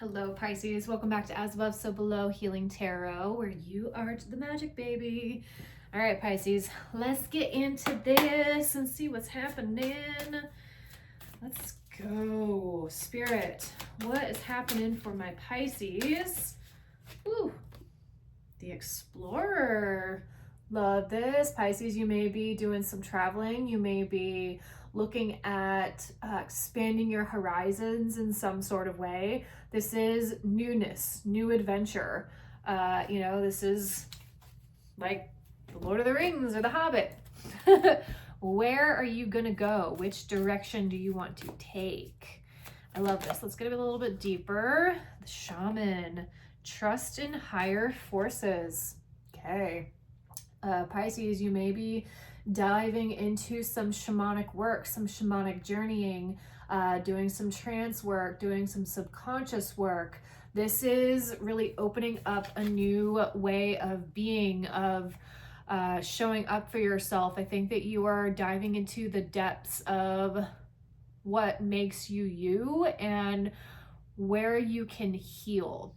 Hello Pisces, welcome back to As Above So Below Healing Tarot, where you are the magic baby. All right Pisces, let's get into this and see what's happening. Let's go. Spirit, what is happening for my Pisces? Ooh, the Explorer. Love this. Pisces, you may be doing some traveling. You may be looking at expanding your horizons in some sort of way. This is newness, new adventure. This is like the Lord of the Rings or the Hobbit. Where are you gonna go? Which direction do you want to take? I love this. Let's get a little bit deeper. The Shaman. Trust in higher forces. Okay. Pisces, you may be diving into some shamanic work, some shamanic journeying, doing some trance work, doing some subconscious work. This is really opening up a new way of being, of showing up for yourself. I think that you are diving into the depths of what makes you you and where you can heal.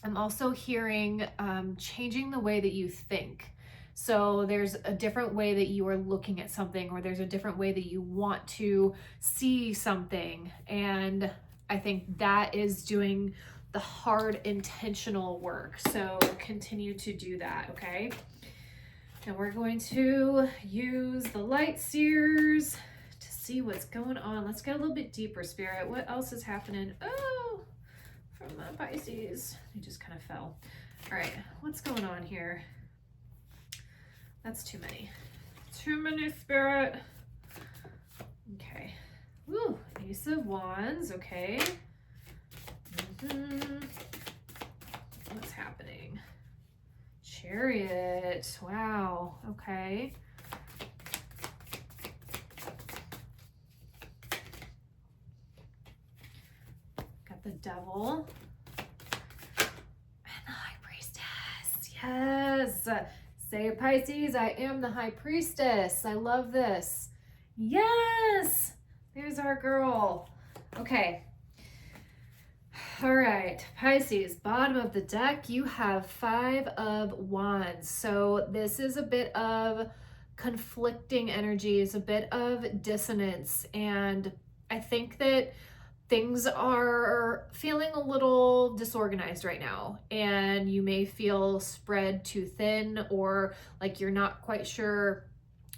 I'm also hearing changing the way that you think. So there's a different way that you are looking at something, or there's a different way that you want to see something. And I think that is doing the hard intentional work. So continue to do that, okay? And we're going to use the light seers to see what's going on. Let's get a little bit deeper, Spirit. What else is happening? Oh, from the Pisces. They just kind of fell. All right, what's going on here? That's too many. Too many, Spirit. Okay. Woo, Ace of Wands, okay. What's happening? Chariot, wow, okay. Got the Devil. And the High Priestess, yes. Say it, Pisces, I am the High Priestess. I love this. Yes, there's our girl. Okay. All right, Pisces, bottom of the deck, you have 5 of Wands. So this is a bit of conflicting energies, a bit of dissonance. And I think that things are feeling a little disorganized right now, and you may feel spread too thin, or like you're not quite sure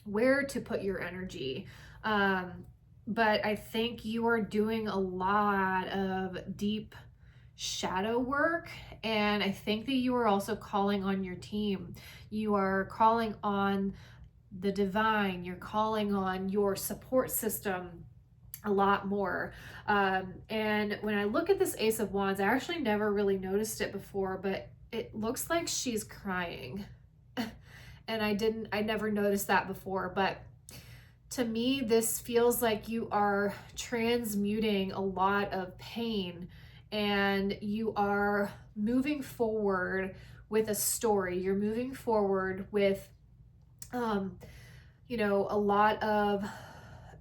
where to put your energy. But I think you are doing a lot of deep shadow work, and I think that you are also calling on your team. You are calling on the divine, you're calling on your support system a lot more. And when I look at this Ace of Wands, I actually never really noticed it before, but it looks like she's crying. And I never noticed that before, but to me, this feels like you are transmuting a lot of pain, and you are moving forward with a story. You're moving forward with, a lot of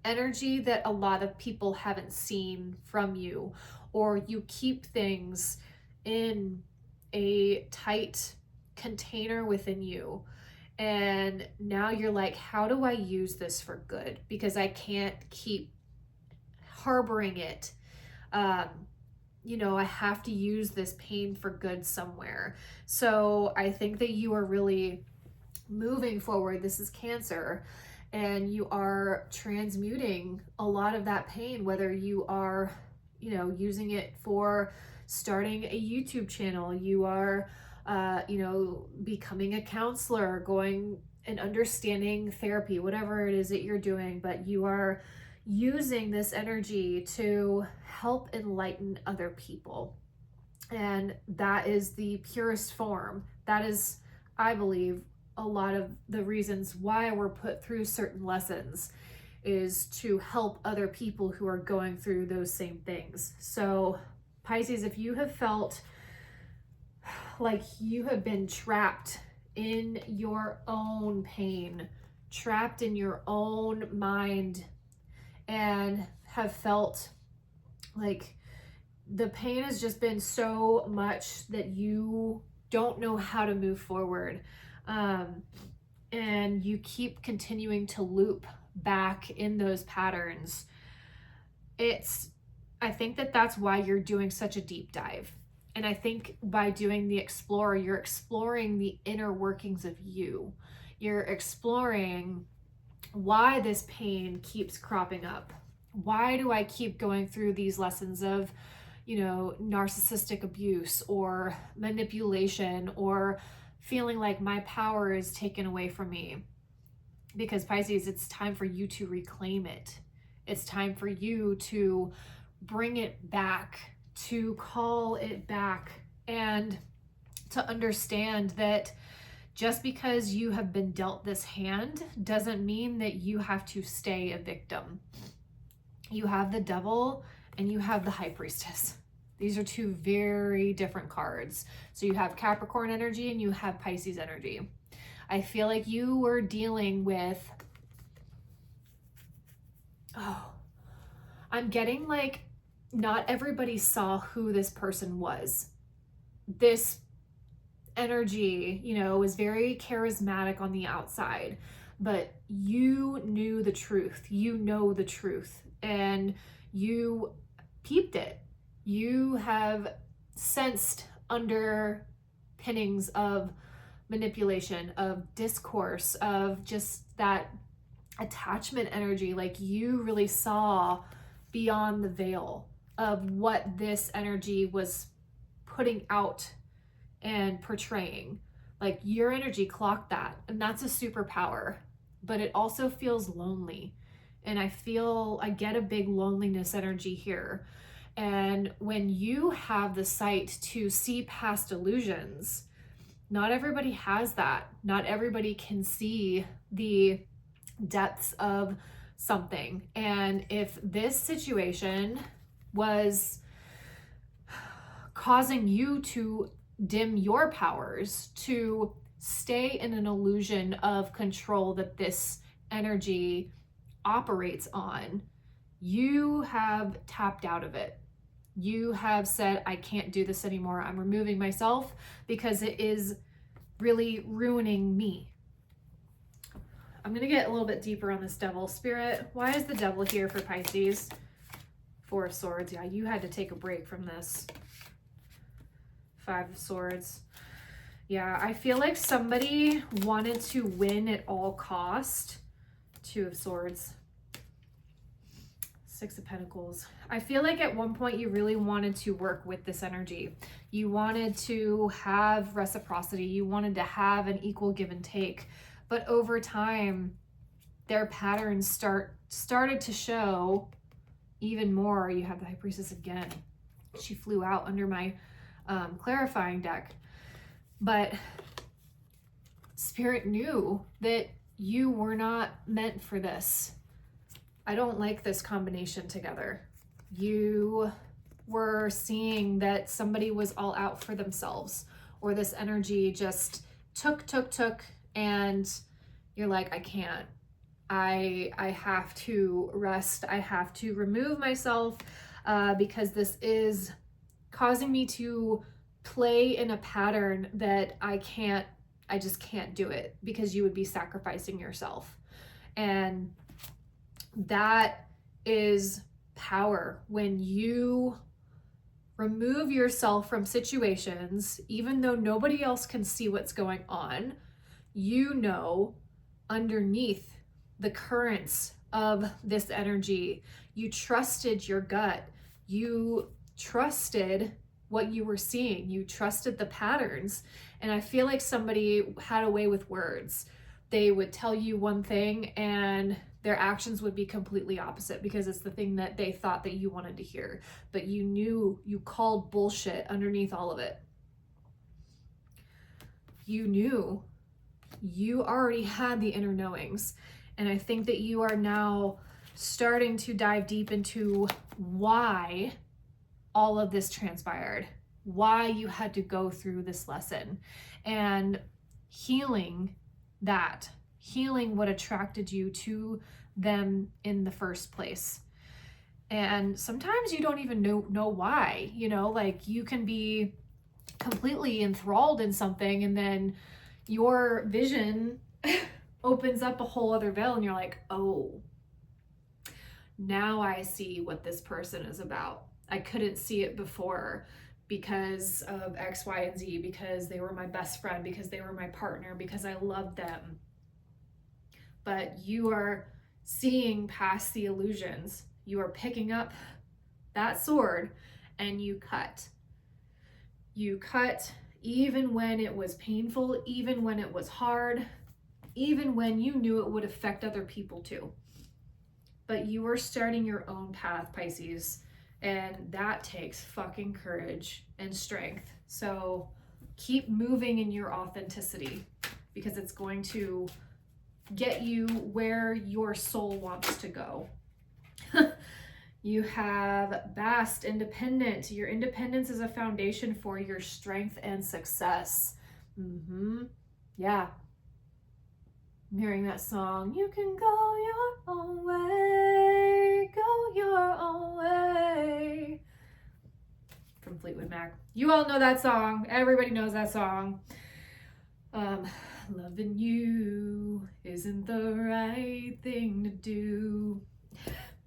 energy that a lot of people haven't seen from you, or you keep things in a tight container within you. And now you're like, how do I use this for good? Because I can't keep harboring it. I have to use this pain for good somewhere. So I think that you are really moving forward. This is Cancer. And you are transmuting a lot of that pain, whether you are, using it for starting a YouTube channel, you are, becoming a counselor, going and understanding therapy, whatever it is that you're doing, but you are using this energy to help enlighten other people. And that is the purest form. That is, I believe, a lot of the reasons why we're put through certain lessons, is to help other people who are going through those same things. So Pisces, if you have felt like you have been trapped in your own pain, trapped in your own mind, and have felt like the pain has just been so much that you don't know how to move forward. And you keep continuing to loop back in those patterns. I think that that's why you're doing such a deep dive. And I think by doing the Explorer, you're exploring the inner workings of you. You're exploring why this pain keeps cropping up. Why do I keep going through these lessons of, narcissistic abuse or manipulation or feeling like my power is taken away from me? Because Pisces, it's time for you to reclaim it. It's time for you to bring it back, to call it back, and to understand that just because you have been dealt this hand doesn't mean that you have to stay a victim. You have the Devil and you have the High Priestess. These are two very different cards. So you have Capricorn energy and you have Pisces energy. I feel like you were dealing with, I'm getting like not everybody saw who this person was. This energy, was very charismatic on the outside, but you knew the truth. You know the truth, and you peeped it. You have sensed underpinnings of manipulation, of discourse, of just that attachment energy. Like you really saw beyond the veil of what this energy was putting out and portraying. Like your energy clocked that, and that's a superpower, but it also feels lonely. And I get a big loneliness energy here. And when you have the sight to see past illusions, not everybody has that. Not everybody can see the depths of something. And if this situation was causing you to dim your powers, to stay in an illusion of control that this energy operates on, you have tapped out of it. You have said, I can't do this anymore. I'm removing myself because it is really ruining me. I'm going to get a little bit deeper on this Devil. Spirit, why is the Devil here for Pisces? Four of Swords. Yeah, you had to take a break from this. Five of Swords. Yeah, I feel like somebody wanted to win at all cost. Two of Swords. Six of Pentacles. I feel like at one point you really wanted to work with this energy. You wanted to have reciprocity. You wanted to have an equal give and take. But over time, their patterns started to show even more. You have the High Priestess again. She flew out under my clarifying deck. But Spirit knew that you were not meant for this. I don't like this combination together. You were seeing that somebody was all out for themselves, or this energy just took, and you're like, I can't. I have to rest. I have to remove myself because this is causing me to play in a pattern that I just can't do it, because you would be sacrificing yourself. And that is power. When you remove yourself from situations, even though nobody else can see what's going on, you know underneath the currents of this energy, you trusted your gut. You trusted what you were seeing. You trusted the patterns. And I feel like somebody had a way with words. They would tell you one thing and their actions would be completely opposite, because it's the thing that they thought that you wanted to hear. But you knew, you called bullshit underneath all of it. You knew. You already had the inner knowings. And I think that you are now starting to dive deep into why all of this transpired, why you had to go through this lesson, and healing that, healing what attracted you to them in the first place. And sometimes you don't even know why, you know, like you can be completely enthralled in something and then your vision opens up a whole other veil and you're like, oh, now I see what this person is about. I couldn't see it before because of X, Y, and Z, because they were my best friend, because they were my partner, because I loved them. But you are seeing past the illusions. You are picking up that sword and you cut. You cut even when it was painful, even when it was hard, even when you knew it would affect other people too. But you are starting your own path, Pisces, and that takes fucking courage and strength. So keep moving in your authenticity because it's going to get you where your soul wants to go. You have vast, independent. Your independence is a foundation for your strength and success. Yeah. I'm hearing that song. You can go your own way. Go your own way. From Fleetwood Mac. You all know that song. Everybody knows that song. Loving you isn't the right thing to do.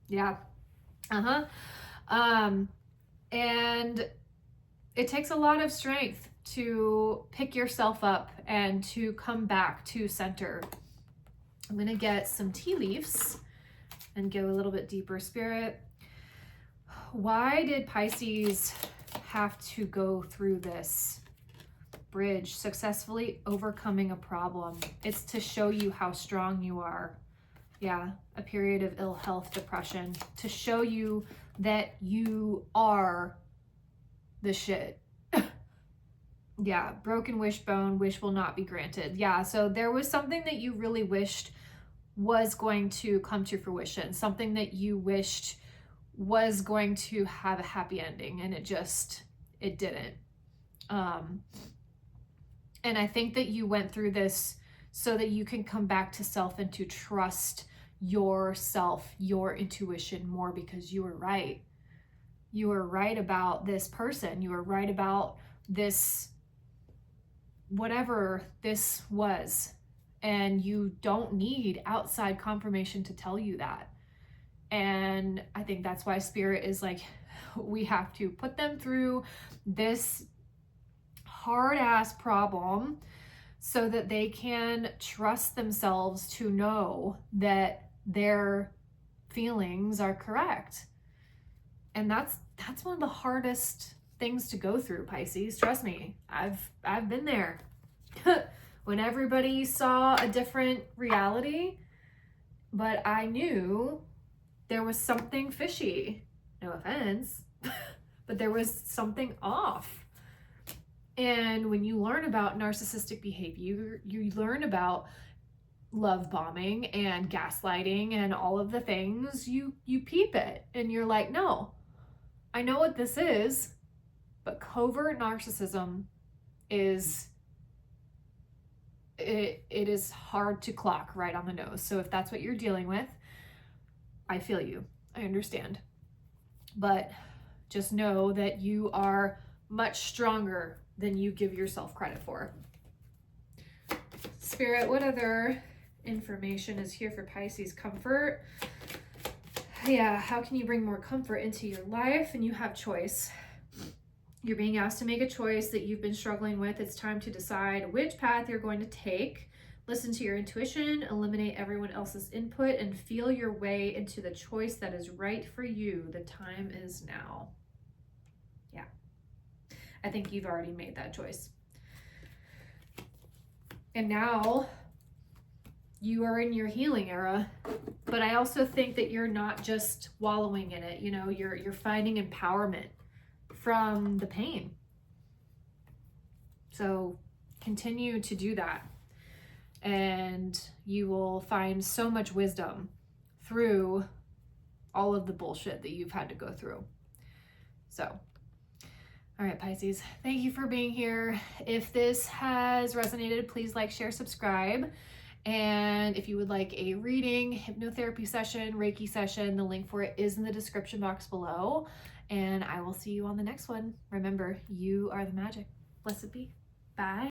Yeah. And it takes a lot of strength to pick yourself up and to come back to center. I'm going to get some tea leaves and go a little bit deeper, Spirit. Why did Pisces have to go through this bridge, successfully overcoming a problem? It's to show you how strong you are. Yeah, a period of ill health, depression, to show you that you are the shit. Yeah, broken wishbone, wish will not be granted. Yeah, so there was something that you really wished was going to come to fruition, something that you wished was going to have a happy ending, and it didn't. And I think that you went through this so that you can come back to self and to trust yourself, your intuition more, because you were right. You were right about this person. You were right about this, whatever this was. And you don't need outside confirmation to tell you that. And I think that's why Spirit is like, we have to put them through this hard ass problem so that they can trust themselves to know that their feelings are correct. And that's one of the hardest things to go through, Pisces. Trust me, I've been there. When everybody saw a different reality, but I knew there was something fishy. No offense, but there was something off. And when you learn about narcissistic behavior, you learn about love bombing and gaslighting and all of the things, you peep it and you're like, no, I know what this is, but covert narcissism is, it is hard to clock right on the nose. So if that's what you're dealing with, I feel you, I understand. But just know that you are much stronger than you give yourself credit for. Spirit, what other information is here for Pisces? Comfort. Yeah, how can you bring more comfort into your life? And you have choice. You're being asked to make a choice that you've been struggling with. It's time to decide which path you're going to take. Listen to your intuition, eliminate everyone else's input, and feel your way into the choice that is right for you. The time is now. Yeah, I think you've already made that choice. And now you are in your healing era, but I also think that you're not just wallowing in it. You know, you're finding empowerment from the pain. So continue to do that. And you will find so much wisdom through all of the bullshit that you've had to go through. So, all right, Pisces, thank you for being here. If this has resonated, please like, share, subscribe. And if you would like a reading, hypnotherapy session, Reiki session, the link for it is in the description box below. And I will see you on the next one. Remember, you are the magic. Blessed be. Bye.